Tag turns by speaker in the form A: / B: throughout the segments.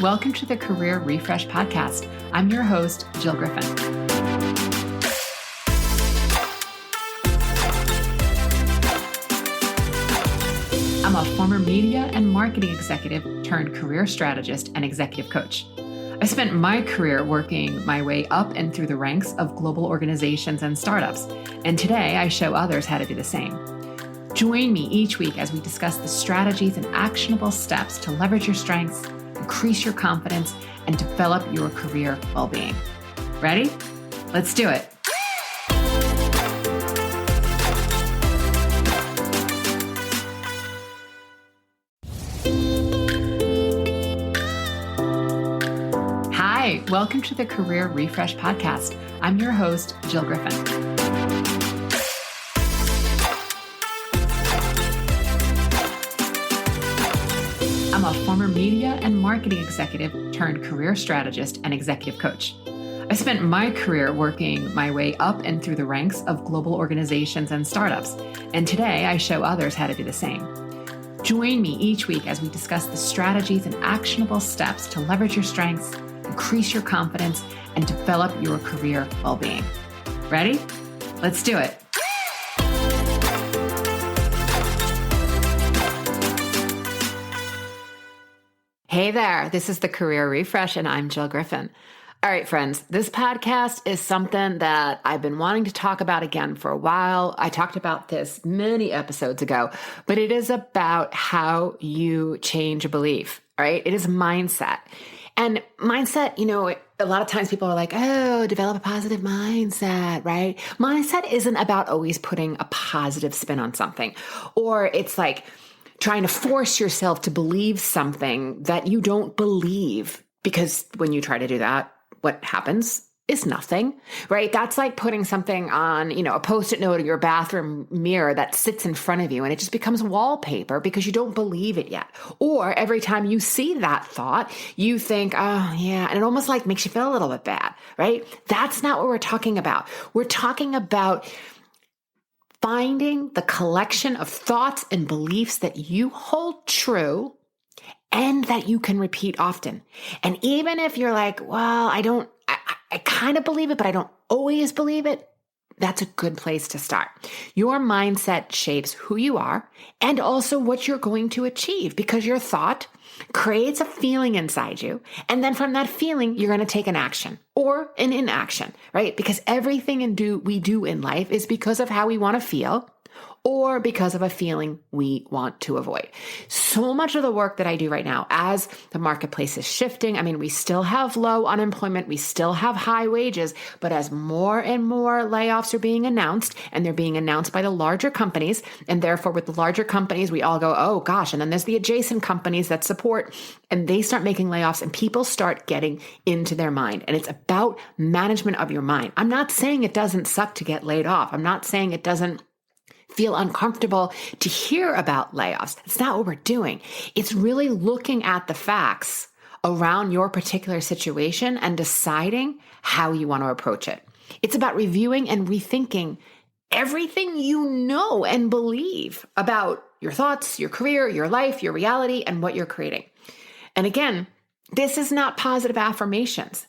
A: welcome to the Career Refresh Podcast. I'm your host, Jill Griffin. I'm a former media and marketing executive turned career strategist and executive coach. I spent my career working my way up and through the ranks of global organizations and startups, and today I show others how to do the same. Join me each week as we discuss the strategies and actionable steps to leverage your strengths, increase your confidence, and develop your career well-being. Ready? Let's do it. Hi, welcome to the Career Refresh Podcast. I'm your host, Jill Griffin. I'm a former media and marketing executive turned career strategist and executive coach. I spent my career working my way up and through the ranks of global organizations and startups, and today I show others how to do the same. Join me each week as we discuss the strategies and actionable steps to leverage your strengths, increase your confidence, and develop your career well-being. Ready? Let's do it. Hey there, this is the Career Refresh, and I'm Jill Griffin. All right, friends, this podcast is something that I've been wanting to talk about again for a while. I talked about this many episodes ago, but it is about how you change a belief, right? It is mindset. And mindset, a lot of times people are like, oh, develop a positive mindset, right? Mindset isn't about always putting a positive spin on something, or it's like trying to force yourself to believe something that you don't believe, because when you try to do that, what happens is nothing, right? That's like putting something on, a Post-it note in your bathroom mirror that sits in front of you and it just becomes wallpaper because you don't believe it yet. Or every time you see that thought, you think, oh yeah, and it almost like makes you feel a little bit bad, right? That's not what we're talking about. We're talking about finding the collection of thoughts and beliefs that you hold true and that you can repeat often. And even if you're like, well, I kind of believe it, but I don't always believe it, that's a good place to start. Your mindset shapes who you are and also what you're going to achieve, because your thought creates a feeling inside you. And then from that feeling, you're going to take an action or an inaction, right? Because everything we do in life is because of how we want to feel or because of a feeling we want to avoid. So much of the work that I do right now, as the marketplace is shifting, we still have low unemployment, we still have high wages, but as more and more layoffs are being announced, and they're being announced by the larger companies, and therefore with the larger companies, we all go, oh gosh, and then there's the adjacent companies that support, and they start making layoffs, and people start getting into their mind. And it's about management of your mind. I'm not saying it doesn't suck to get laid off. I'm not saying it doesn't feel uncomfortable to hear about layoffs. That's not what we're doing. It's really looking at the facts around your particular situation and deciding how you want to approach it. It's about reviewing and rethinking everything you know and believe about your thoughts, your career, your life, your reality, and what you're creating. And again, this is not positive affirmations.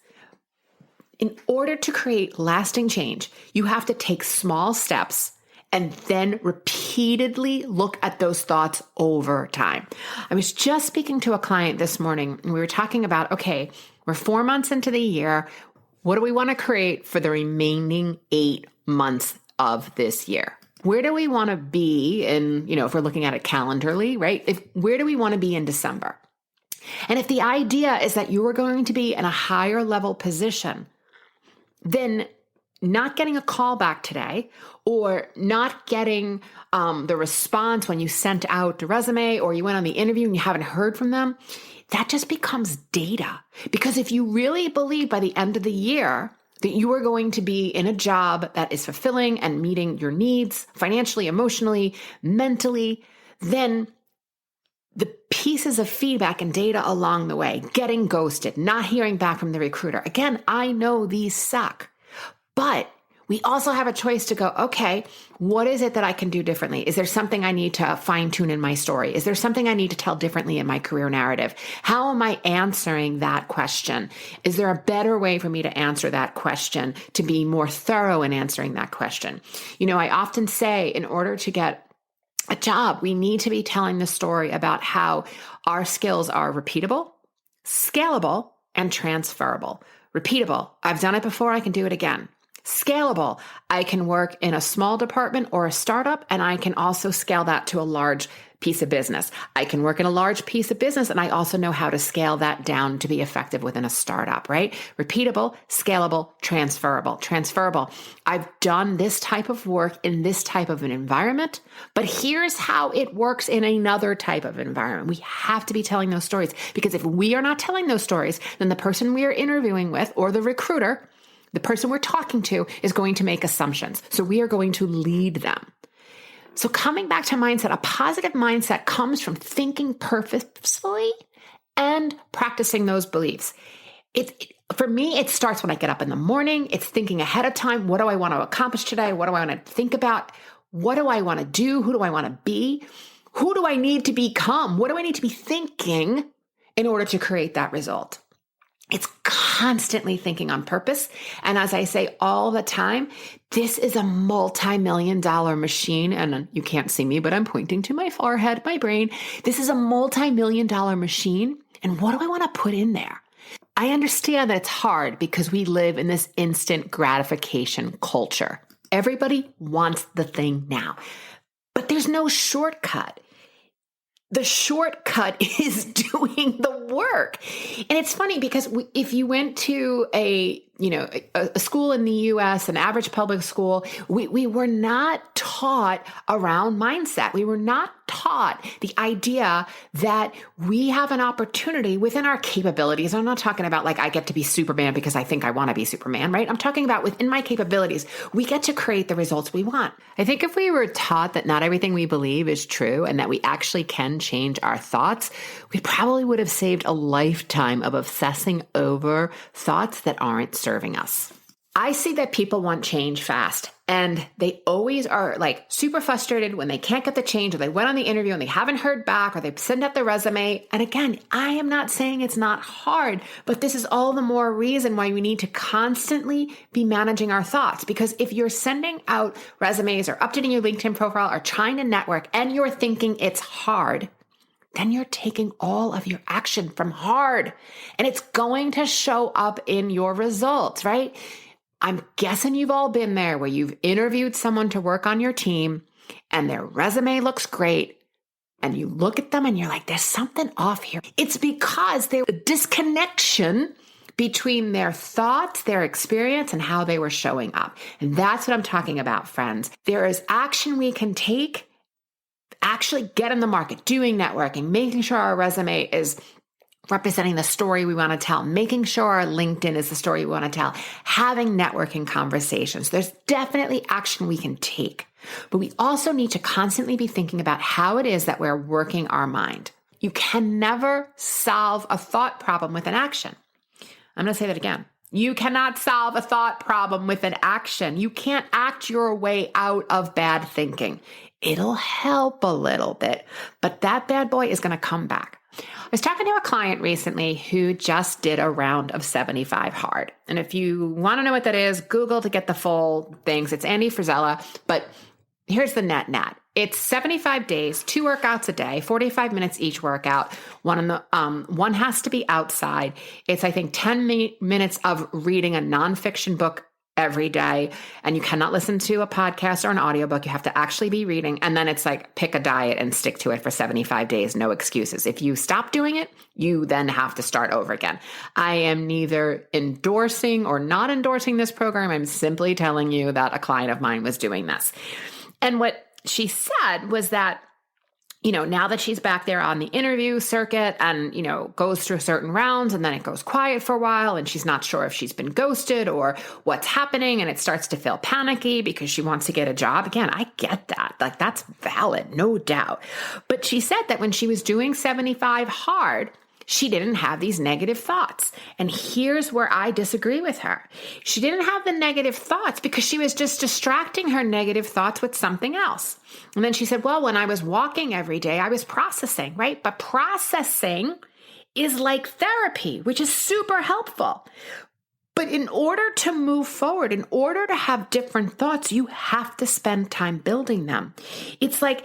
A: In order to create lasting change, you have to take small steps and then repeatedly look at those thoughts over time. I was just speaking to a client this morning, and we were talking about, okay, we're 4 months into the year. What do we want to create for the remaining 8 months of this year? Where do we want to be in, if we're looking at it calendarly, right? Where do we want to be in December? And if the idea is that you are going to be in a higher level position, then not getting a call back today, or not getting the response when you sent out the resume or you went on the interview and you haven't heard from them, that just becomes data. Because if you really believe by the end of the year that you are going to be in a job that is fulfilling and meeting your needs financially, emotionally, mentally, then the pieces of feedback and data along the way, getting ghosted, not hearing back from the recruiter. Again, I know these suck. But we also have a choice to go, okay, what is it that I can do differently? Is there something I need to fine tune in my story? Is there something I need to tell differently in my career narrative? How am I answering that question? Is there a better way for me to answer that question, to be more thorough in answering that question? I often say in order to get a job, we need to be telling the story about how our skills are repeatable, scalable, and transferable. Repeatable. I've done it before. I can do it again. Scalable. I can work in a small department or a startup, and I can also scale that to a large piece of business. I can work in a large piece of business, and I also know how to scale that down to be effective within a startup, right? Repeatable, scalable, transferable. Transferable. I've done this type of work in this type of an environment, but here's how it works in another type of environment. We have to be telling those stories, because if we are not telling those stories, then the person we are interviewing with, or the recruiter, the person we're talking to, is going to make assumptions. So we are going to lead them. So coming back to mindset, a positive mindset comes from thinking purposefully and practicing those beliefs. For me, it starts when I get up in the morning. It's thinking ahead of time. What do I want to accomplish today? What do I want to think about? What do I want to do? Who do I want to be? Who do I need to become? What do I need to be thinking in order to create that result? It's constantly thinking on purpose. And as I say all the time, this is a multi-million-dollar machine. And you can't see me, but I'm pointing to my forehead, my brain. This is a multi-million-dollar machine. And what do I want to put in there? I understand that it's hard because we live in this instant gratification culture. Everybody wants the thing now, but there's no shortcut. The shortcut is doing the work. And it's funny because if you went to a school in the US, an average public school, we were not taught around mindset. We were not taught the idea that we have an opportunity within our capabilities. I'm not talking about like I get to be Superman because I think I want to be Superman, right? I'm talking about within my capabilities, we get to create the results we want. I think if we were taught that not everything we believe is true and that we actually can change our thoughts, we probably would have saved a lifetime of obsessing over thoughts that aren't serving us. I see that people want change fast, and they always are like super frustrated when they can't get the change, or they went on the interview and they haven't heard back, or they send out their resume. And again, I am not saying it's not hard, but this is all the more reason why we need to constantly be managing our thoughts. Because if you're sending out resumes or updating your LinkedIn profile or trying to network and you're thinking it's hard, then you're taking all of your action from hard, and it's going to show up in your results, right? I'm guessing you've all been there where you've interviewed someone to work on your team and their resume looks great, and you look at them and you're like, there's something off here. It's because there's a disconnection between their thoughts, their experience, and how they were showing up. And that's what I'm talking about, friends. There is action we can take. Actually get in the market, doing networking, making sure our resume is representing the story we want to tell, making sure our LinkedIn is the story we want to tell, having networking conversations. There's definitely action we can take, but we also need to constantly be thinking about how it is that we're working our mind. You can never solve a thought problem with an action. I'm going to say that again. You cannot solve a thought problem with an action. You can't act your way out of bad thinking. It'll help a little bit, but that bad boy is going to come back. I was talking to a client recently who just did a round of 75 hard. And if you want to know what that is, Google to get the full things. It's Andy Frisella, but here's the net. It's 75 days, 2 workouts a day, 45 minutes each workout. One has to be outside. It's, I think, 10 minutes of reading a nonfiction book every day. And you cannot listen to a podcast or an audiobook. You have to actually be reading. And then it's like, pick a diet and stick to it for 75 days. No excuses. If you stop doing it, you then have to start over again. I am neither endorsing or not endorsing this program. I'm simply telling you that a client of mine was doing this. And what she said was that, now that she's back there on the interview circuit and, goes through certain rounds and then it goes quiet for a while and she's not sure if she's been ghosted or what's happening, and it starts to feel panicky because she wants to get a job. Again, I get that. Like, that's valid, no doubt. But she said that when she was doing 75 hard, she didn't have these negative thoughts. And here's where I disagree with her. She didn't have the negative thoughts because she was just distracting her negative thoughts with something else. And then she said, well, when I was walking every day, I was processing, right? But processing is like therapy, which is super helpful. But in order to move forward, in order to have different thoughts, you have to spend time building them. It's like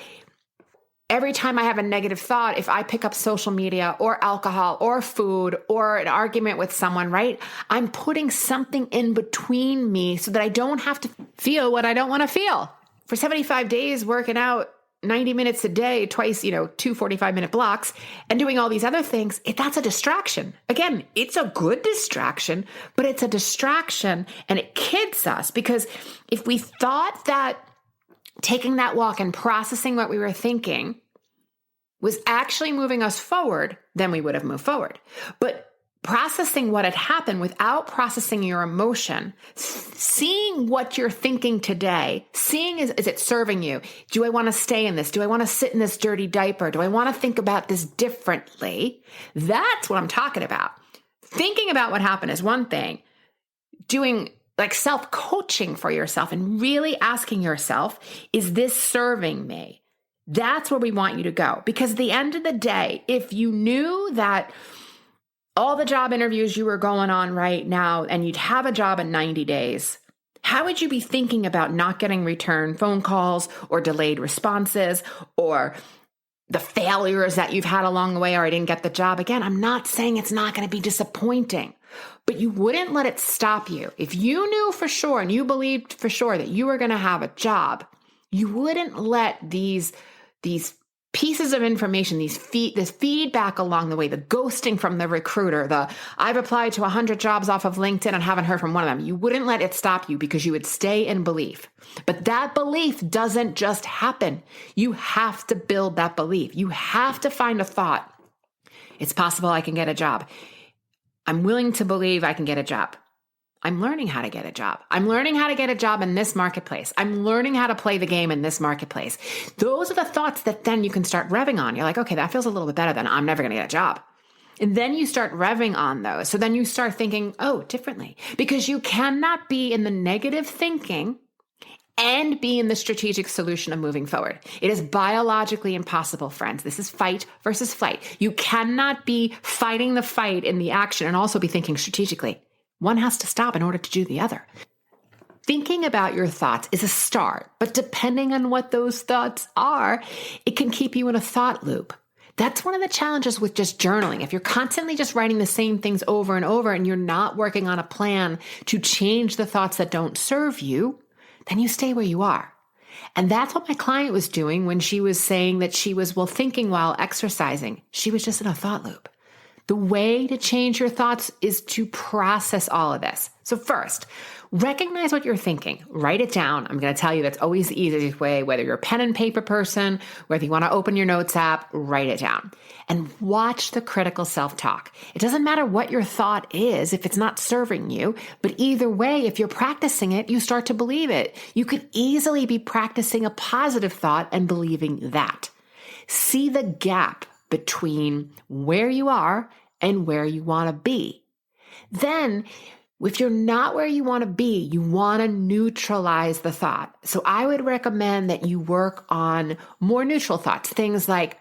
A: every time I have a negative thought, if I pick up social media or alcohol or food or an argument with someone, right? I'm putting something in between me so that I don't have to feel what I don't want to feel. For 75 days, working out 90 minutes a day, twice, 2 45-minute blocks, and doing all these other things, that's a distraction. Again, it's a good distraction, but it's a distraction and it kids us, because if we thought that taking that walk and processing what we were thinking was actually moving us forward, then we would have moved forward. But processing what had happened without processing your emotion, seeing what you're thinking today, seeing is it serving you? Do I want to stay in this? Do I want to sit in this dirty diaper? Do I want to think about this differently? That's what I'm talking about. Thinking about what happened is one thing. Doing like self-coaching for yourself and really asking yourself, is this serving me? That's where we want you to go. Because at the end of the day, if you knew that all the job interviews you were going on right now and you'd have a job in 90 days, how would you be thinking about not getting return phone calls or delayed responses or the failures that you've had along the way, or I didn't get the job? Again, I'm not saying it's not going to be disappointing, but you wouldn't let it stop you. If you knew for sure and you believed for sure that you were going to have a job, you wouldn't let these pieces of information, this feedback along the way, the ghosting from the recruiter, I've applied to 100 jobs off of LinkedIn and haven't heard from one of them. You wouldn't let it stop you because you would stay in belief. But that belief doesn't just happen. You have to build that belief. You have to find a thought. It's possible I can get a job. I'm willing to believe I can get a job. I'm learning how to get a job. I'm learning how to get a job in this marketplace. I'm learning how to play the game in this marketplace. Those are the thoughts that then you can start revving on. You're like, okay, that feels a little bit better than I'm never going to get a job. And then you start revving on those. So then you start thinking, differently, because you cannot be in the negative thinking and be in the strategic solution of moving forward. It is biologically impossible, friends. This is fight versus flight. You cannot be fighting the fight in the action and also be thinking strategically. One has to stop in order to do the other. Thinking about your thoughts is a start, but depending on what those thoughts are, it can keep you in a thought loop. That's one of the challenges with just journaling. If you're constantly just writing the same things over and over and you're not working on a plan to change the thoughts that don't serve you, then you stay where you are. And that's what my client was doing when she was saying that she was, thinking while exercising. She was just in a thought loop. The way to change your thoughts is to process all of this. So first, recognize what you're thinking. Write it down. I'm going to tell you that's always the easiest way, whether you're a pen and paper person, whether you want to open your notes app, write it down. And watch the critical self-talk. It doesn't matter what your thought is if it's not serving you, but either way, if you're practicing it, you start to believe it. You could easily be practicing a positive thought and believing that. See the gap between where you are and where you want to be. Then, if you're not where you want to be, you want to neutralize the thought. So I would recommend that you work on more neutral thoughts, things like,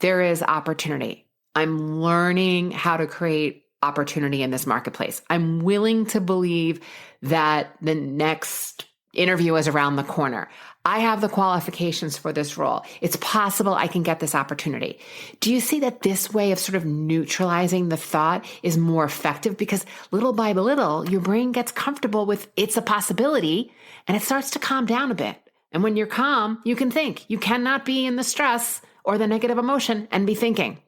A: there is opportunity. I'm learning how to create opportunity in this marketplace. I'm willing to believe that the next interview is around the corner. I have the qualifications for this role. It's possible I can get this opportunity. Do you see that this way of sort of neutralizing the thought is more effective? Because little by little, your brain gets comfortable with it's a possibility and it starts to calm down a bit. And when you're calm, you can think. You cannot be in the stress or the negative emotion and be thinking.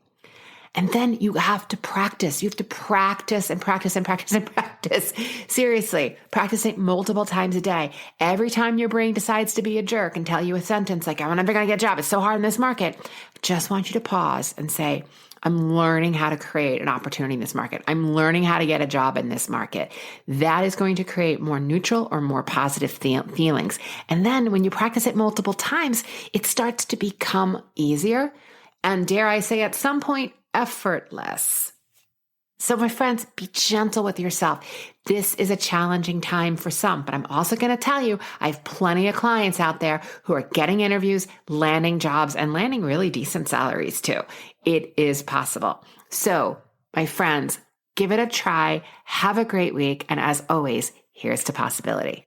A: And then you have to practice. You have to practice and practice and practice and practice. Seriously, practice it multiple times a day. Every time your brain decides to be a jerk and tell you a sentence like, I'm never going to get a job, it's so hard in this market, I just want you to pause and say, I'm learning how to create an opportunity in this market. I'm learning how to get a job in this market. That is going to create more neutral or more positive feelings. And then when you practice it multiple times, it starts to become easier. And dare I say, at some point, effortless. So my friends, be gentle with yourself. This is a challenging time for some, but I'm also going to tell you, I have plenty of clients out there who are getting interviews, landing jobs, and landing really decent salaries too. It is possible. So my friends, give it a try. Have a great week. And as always, here's to possibility.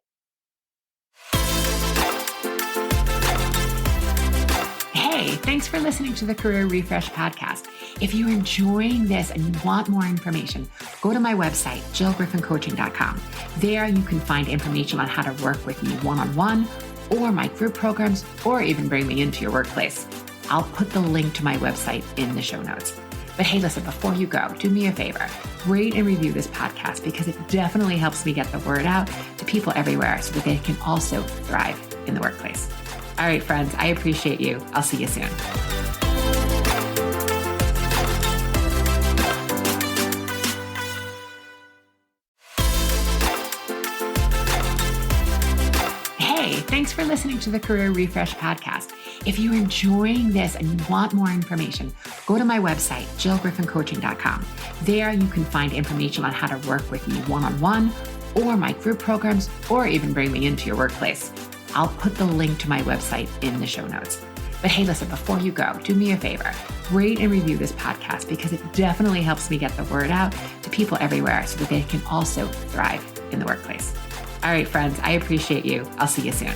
A: Hey, thanks for listening to the Career Refresh podcast. If you're enjoying this and you want more information, go to my website, jillgriffincoaching.com. There you can find information on how to work with me one-on-one or my group programs, or even bring me into your workplace. I'll put the link to my website in the show notes. But hey, listen, before you go, do me a favor, rate and review this podcast because it definitely helps me get the word out to people everywhere so that they can also thrive in the workplace. All right, friends, I appreciate you. I'll see you soon. Hey, thanks for listening to the Career Refresh podcast. If you're enjoying this and you want more information, go to my website, jillgriffincoaching.com. There you can find information on how to work with me one-on-one or my group programs, or even bring me into your workplace. I'll put the link to my website in the show notes. But hey, listen, before you go, do me a favor, rate and review this podcast because it definitely helps me get the word out to people everywhere so that they can also thrive in the workplace. All right, friends, I appreciate you. I'll see you soon.